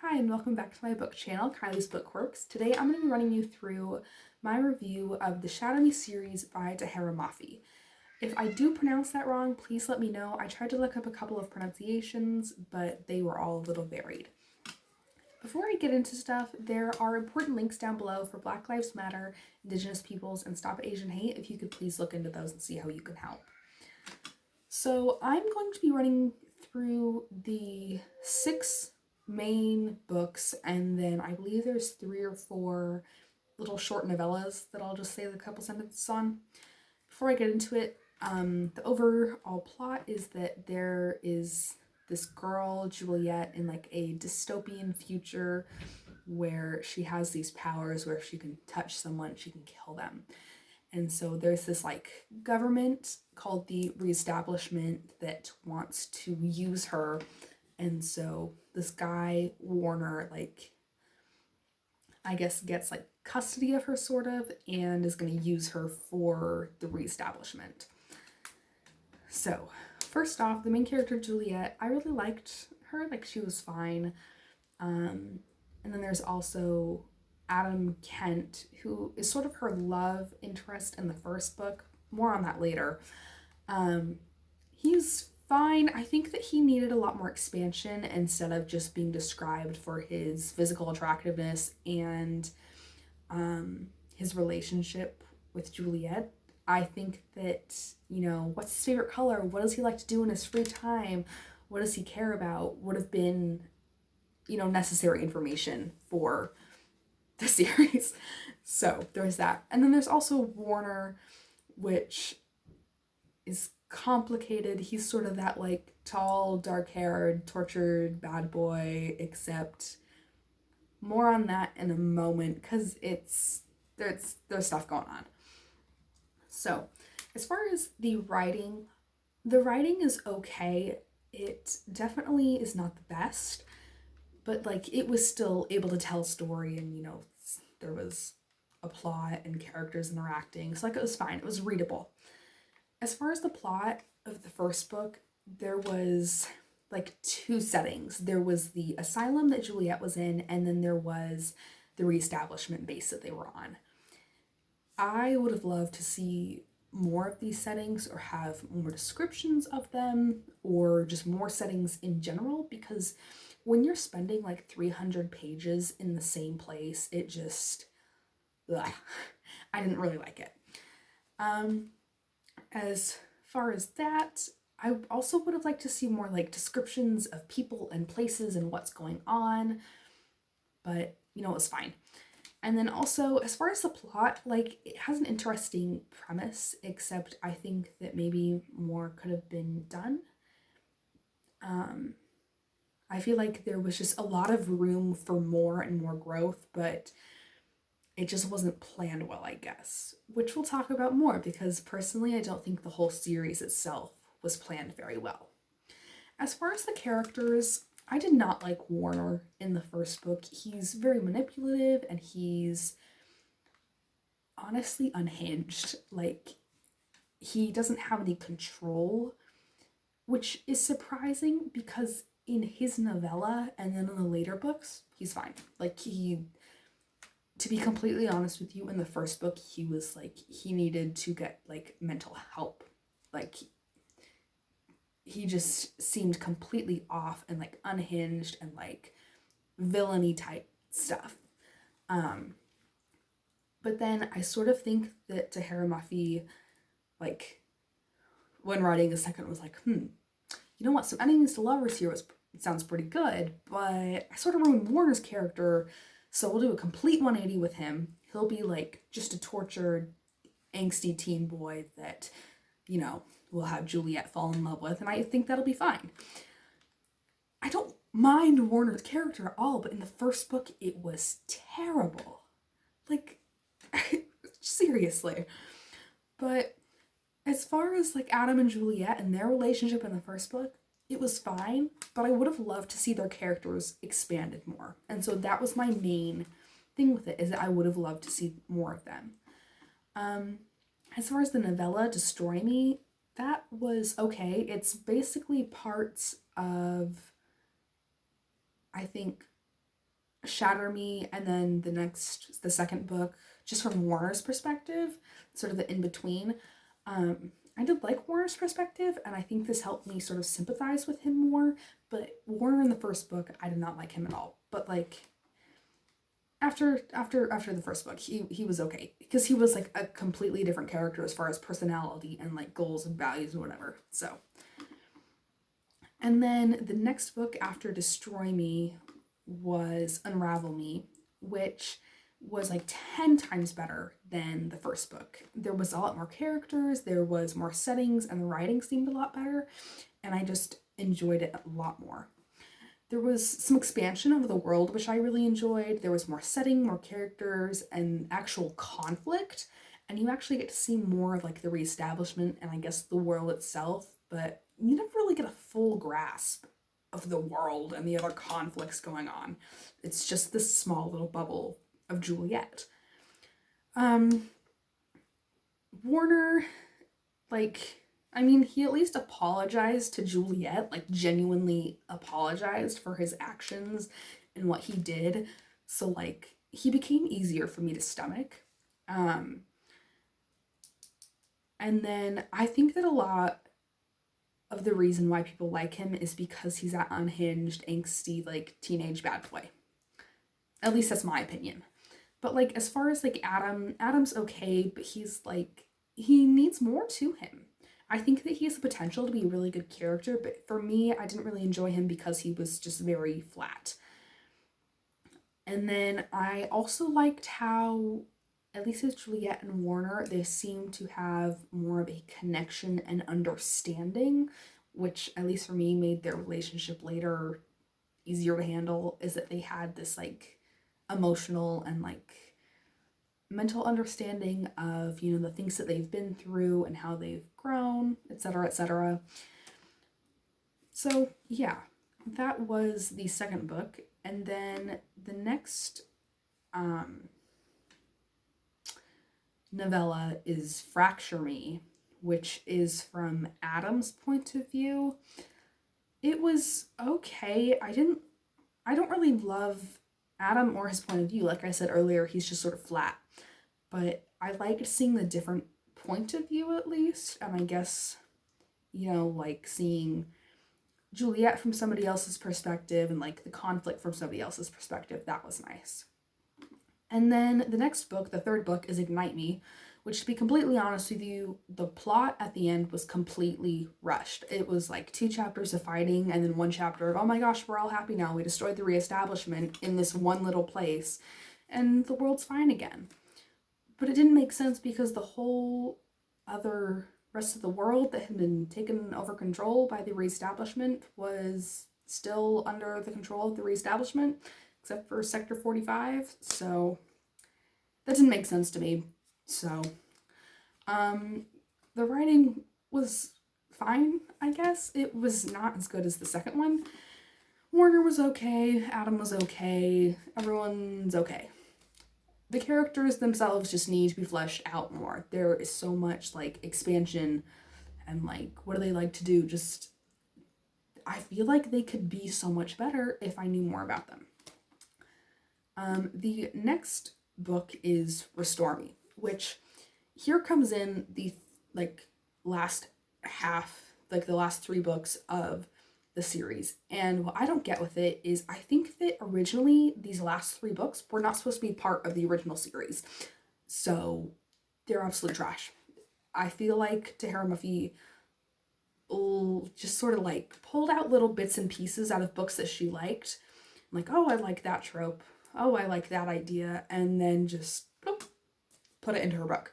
Hi and welcome back to my book channel, Kylie's Bookworks. Today I'm going to be running you through my review of the Shatter Me series by Tahereh Mafi. If I do pronounce that wrong, please let me know. I tried to look up a couple of pronunciations, but they were all a little varied. Before I get into stuff, there are important links down below for Black Lives Matter, Indigenous peoples, and Stop Asian Hate. If you could please look into those and see how you can help. So I'm going to be running through the 6 main books, and then I believe there's 3 or 4 little short novellas that I'll just say a couple sentences on. Before I get into it, the overall plot is that there is this girl, Juliet, in like a dystopian future where she has these powers where if she can touch someone, she can kill them. And so there's this like government called the Reestablishment that wants to use her. And so this guy, Warner, like, I guess gets like custody of her sort of and is going to use her for the Reestablishment. So first off, the main character, Juliet, I really liked her. Like, she was fine. And then there's also Adam Kent, who is sort of her love interest in the first book. More on that later. He's fine. I think that he needed a lot more expansion instead of just being described for his physical attractiveness and his relationship with Juliet. I think that, what's his favorite color? What does he like to do in his free time? What does he care about? Would have been, necessary information for the series. So there's that. And then there's also Warner, which is complicated. He's sort of that like tall, dark-haired, tortured bad boy, except more on that in a moment because there's stuff going on. So as far as the writing is okay. It definitely is not the best, but like it was still able to tell a story, and there was a plot and characters interacting, so like it was fine. It was readable. As far as the plot of the first book, there was like 2 settings. There was the asylum that Juliet was in, and then there was the Reestablishment base that they were on. I would have loved to see more of these settings or have more descriptions of them or just more settings in general, because when you're spending like 300 pages in the same place, it just, ugh, I didn't really like it. As far as that, I also would have liked to see more like descriptions of people and places and what's going on, but it was fine. And then also, as far as the plot, like, it has an interesting premise, except I think that maybe more could have been done. I feel like there was just a lot of room for more and more growth, but it just wasn't planned well, I guess, which we'll talk about more, because personally I don't think the whole series itself was planned very well. As far as the characters, I did not like Warner in the first book. He's very manipulative and he's honestly unhinged. Like, he doesn't have any control, which is surprising because in his novella and then in the later books, he's fine. Like, to be completely honest with you, in the first book, he was like, he needed to get like mental help. Like, he just seemed completely off and like unhinged and like villainy type stuff. But then I sort of think that Tahereh Mafi, like, when writing the second, was like, you know what, some enemies to lovers here sounds pretty good, but I sort of ruined Warner's character, so we'll do a complete 180 with him. He'll be like just a tortured, angsty teen boy that, we'll have Juliet fall in love with, and I think that'll be fine. I don't mind Warner's character at all, but in the first book, it was terrible. Like, seriously. But as far as like Adam and Juliet and their relationship in the first book, it was fine, but I would have loved to see their characters expanded more. And so that was my main thing with it, is that I would have loved to see more of them. As far as the novella, Destroy Me, that was okay. It's basically parts of, I think, Shatter Me, and then the second book, just from Warner's perspective, sort of the in between. I did like Warner's perspective, and I think this helped me sort of sympathize with him more. But Warner in the first book, I did not like him at all. But like after the first book, he was okay, because he was like a completely different character as far as personality and like goals and values and whatever. So, and then the next book after Destroy Me was Unravel Me, which was like 10 times better than the first book. There was a lot more characters, there was more settings, and the writing seemed a lot better, and I just enjoyed it a lot more. There was some expansion of the world, which I really enjoyed. There was more setting, more characters, and actual conflict. And you actually get to see more of like the reestablishment and I guess the world itself, but you never really get a full grasp of the world and the other conflicts going on. It's just this small little bubble of Juliet. Warner, like, I mean, he at least apologized to Juliet, like genuinely apologized for his actions and what he did. So like he became easier for me to stomach. And then I think that a lot of the reason why people like him is because he's that unhinged, angsty, like teenage bad boy. At least that's my opinion. But like as far as like Adam's okay, but he's like he needs more to him. I think that he has the potential to be a really good character, but for me, I didn't really enjoy him because he was just very flat. And then I also liked how, at least with Juliet and Warner, they seem to have more of a connection and understanding, which, at least for me, made their relationship later easier to handle, is that they had this like emotional and like mental understanding of, you know, the things that they've been through and how they've grown, etc., etc. So yeah, that was the second book. And then the next novella is Fracture Me, which is from Adam's point of view. It was okay. I don't really love Adam or his point of view. Like I said earlier, he's just sort of flat. But I liked seeing the different point of view at least. And I guess, you know, like seeing Juliet from somebody else's perspective and like the conflict from somebody else's perspective. That was nice. And then the next book, the third book, is Ignite Me, which, to be completely honest with you, the plot at the end was completely rushed. It was like 2 chapters of fighting and then 1 chapter of, oh my gosh, we're all happy now. We destroyed the reestablishment in this one little place and the world's fine again. But it didn't make sense because the whole other rest of the world that had been taken over control by the reestablishment was still under the control of the reestablishment, except for Sector 45. So that didn't make sense to me. So the writing was fine, I guess. It was not as good as the second one. Warner was okay, Adam was okay, everyone's okay. The characters themselves just need to be fleshed out more. There is so much like expansion and like what do they like to do. Just I feel like they could be so much better if I knew more about them. The next book is Restore Me, which here comes in the like last half, like the last 3 books of the series. And what I don't get with it is I think that originally these last 3 books were not supposed to be part of the original series. So they're absolute trash. I feel like Tahereh Mafi just sort of like pulled out little bits and pieces out of books that she liked. Like, oh, I like that trope. Oh, I like that idea. And then just put it into her book.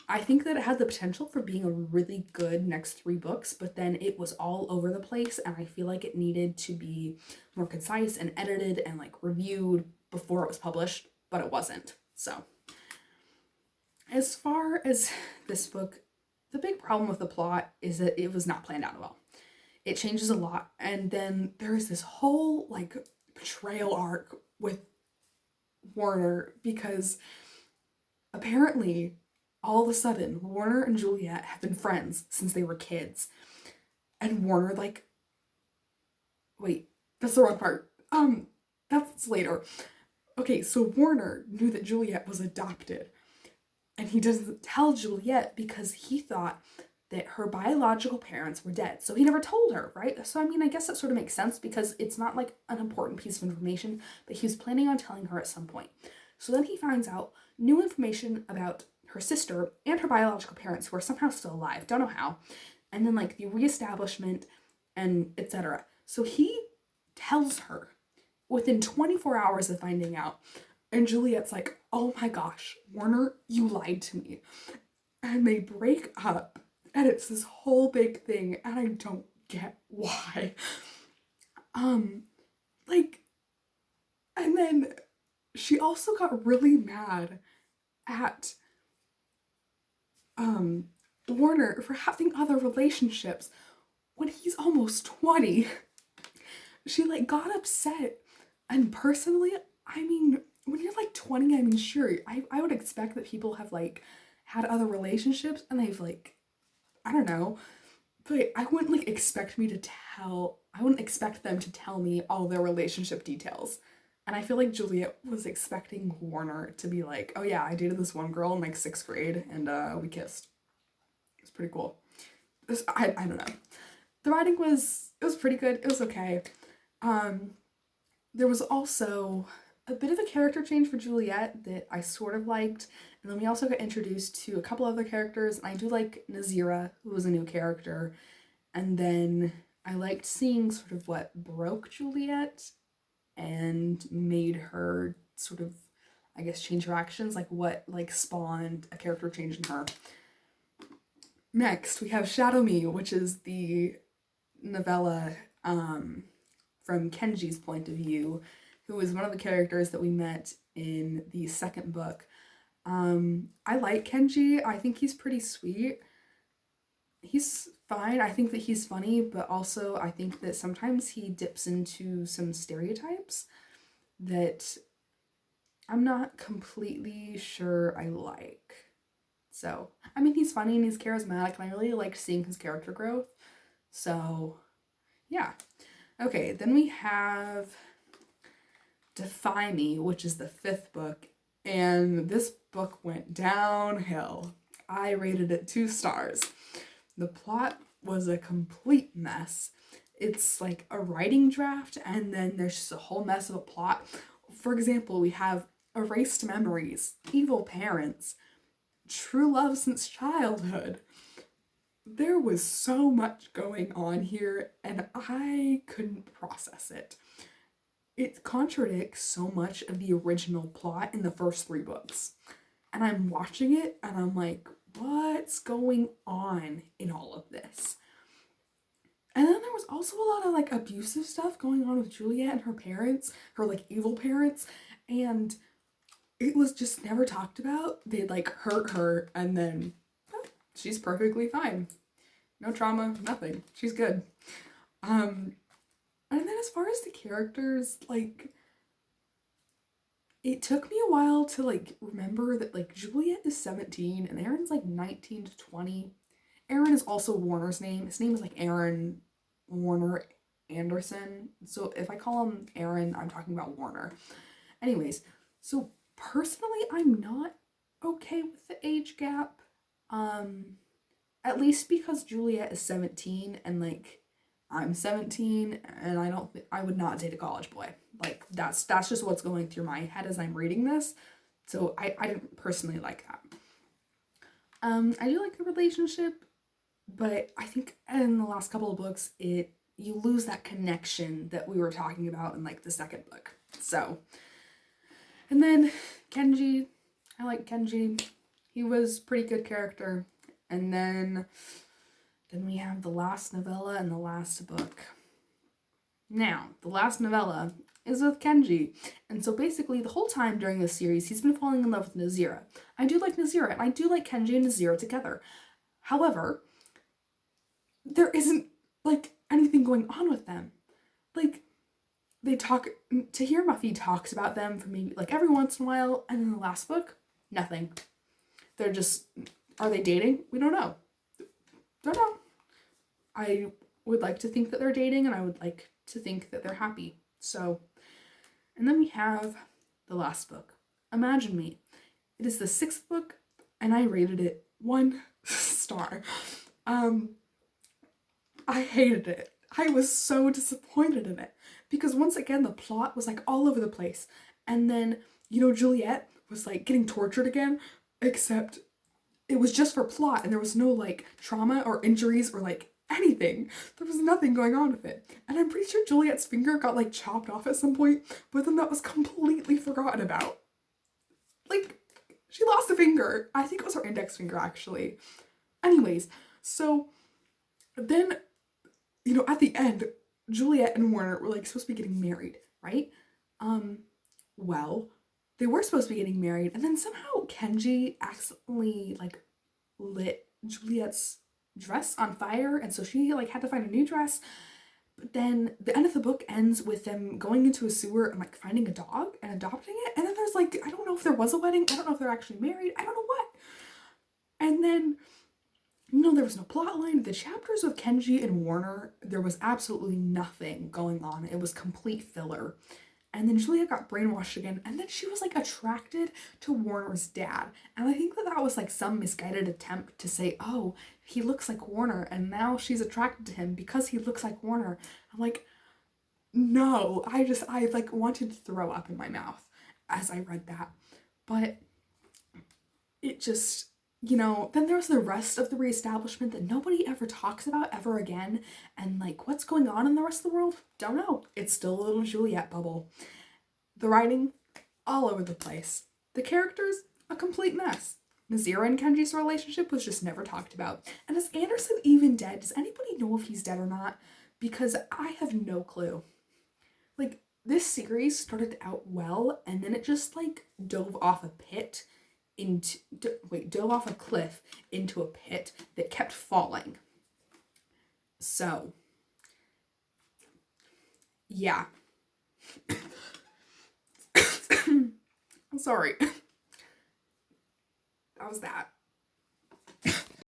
I think that it had the potential for being a really good next 3 books, but then it was all over the place, and I feel like it needed to be more concise and edited and like reviewed before it was published, but it wasn't. So, as far as this book, the big problem with the plot is that it was not planned out well. It changes a lot, and then there's this whole like betrayal arc with Warner because apparently all of a sudden, Warner and Juliet have been friends since they were kids. And Warner, like, wait, that's the wrong part. That's later. Okay, so Warner knew that Juliet was adopted, and he doesn't tell Juliet because he thought that her biological parents were dead. So he never told her, right? So I mean, I guess that sort of makes sense because it's not like an important piece of information, but he was planning on telling her at some point. So then he finds out new information about her sister and her biological parents who are somehow still alive. Don't know how. And then like the reestablishment and etc. So he tells her within 24 hours of finding out. And Juliet's like, oh my gosh, Warner, you lied to me. And they break up. And it's this whole big thing. And I don't get why. Like, and then she also got really mad at Warner for having other relationships when he's almost 20. She like got upset. And personally, I mean, when you're like 20, I mean, sure, I would expect that people have like had other relationships and they've like, I don't know, but I wouldn't like expect I wouldn't expect them to tell me all their relationship details. And I feel like Juliet was expecting Warner to be like, oh yeah, I dated this one girl in like 6th grade and we kissed. It was pretty cool. I don't know. The writing it was pretty good. It was okay. There was also a bit of a character change for Juliet that I sort of liked. And then we also got introduced to a couple other characters. And I do like Nazira, who was a new character. And then I liked seeing sort of what broke Juliet and made her sort of, I guess, change her actions. Like what like spawned a character change in her. Next, we have Shatter Me, which is the novella from Kenji's point of view, who is one of the characters that we met in the second book. I like Kenji. I think he's pretty sweet. He's fine. I think that he's funny, but also I think that sometimes he dips into some stereotypes that I'm not completely sure I like. So, I mean, he's funny and he's charismatic, and I really like seeing his character growth. So, yeah. Okay, then we have Defy Me, which is the 5th book, and this book went downhill. I rated it 2 stars. The plot was a complete mess. It's like a writing draft, and then there's just a whole mess of a plot. For example, we have erased memories, evil parents, true love since childhood. There was so much going on here, and I couldn't process it. It contradicts so much of the original plot in the first 3 books. And I'm watching it, and I'm like, what's going on in all of this? And then there was also a lot of like abusive stuff going on with Juliet and her parents, her like evil parents, and it was just never talked about. They'd like hurt her, and then she's perfectly fine. No trauma, nothing. She's good. And then as far as the characters, like, it took me a while to like remember that like Juliet is 17 and Aaron's like 19 to 20. Aaron is also Warner's name. His name is like Aaron Warner Anderson. So if I call him Aaron, I'm talking about Warner. Anyways, so personally, I'm not okay with the age gap. At least because Juliet is 17 and like I'm 17 and I would not date a college boy. Like that's just what's going through my head as I'm reading this. So I didn't personally like that. I do like the relationship, but I think in the last couple of books you lose that connection that we were talking about in like the second book. So, and then Kenji, I like Kenji. He was pretty good character. And then we have the last novella and the last book. Now, the last novella is with Kenji. And so basically the whole time during this series, he's been falling in love with Nazira. I do like Nazira, and I do like Kenji and Nazira together. However, there isn't like anything going on with them. Like, they talk, Tahereh Mafi talks about them for maybe like every once in a while, and in the last book, nothing. They're just, are they dating? We don't know. Don't know. I would like to think that they're dating, and I would like to think that they're happy. So, And then we have the last book, Imagine Me. It is the 6th book, and I rated it 1 star. I hated it. I was so disappointed in it because once again the plot was like all over the place. And then, Juliet was like getting tortured again, except it was just for plot and there was no like trauma or injuries or like anything. There was nothing going on with it. And I'm pretty sure Juliet's finger got like chopped off at some point, but then that was completely forgotten about. Like, she lost a finger. I think it was her index finger actually. Anyways, so then, at the end, Juliet and Warner were like supposed to be getting married, right? Well, they were supposed to be getting married, and then somehow Kenji accidentally like lit Juliet's dress on fire, and so she like had to find a new dress. But then the end of the book ends with them going into a sewer and like finding a dog and adopting it. And then there's like, I don't know if there was a wedding, I don't know if they're actually married, I don't know what. And then there was no plot line. The chapters of Kenji and Warner, there was absolutely nothing going on. It was complete filler. And then Julia got brainwashed again, and then she was like attracted to Warner's dad. And I think that was like some misguided attempt to say, oh, he looks like Warner, and now she's attracted to him because he looks like Warner. I'm like, no, I like wanted to throw up in my mouth as I read that. But it just, then there was the rest of the reestablishment that nobody ever talks about ever again. And like, what's going on in the rest of the world? Don't know. It's still a little Juliet bubble. The writing, all over the place. The characters, a complete mess. Nazira and Kenji's relationship was just never talked about. And is Anderson even dead? Does anybody know if he's dead or not? Because I have no clue. Like, this series started out well, and then it just like dove off a cliff into a pit that kept falling. So, yeah. I'm sorry. That was that.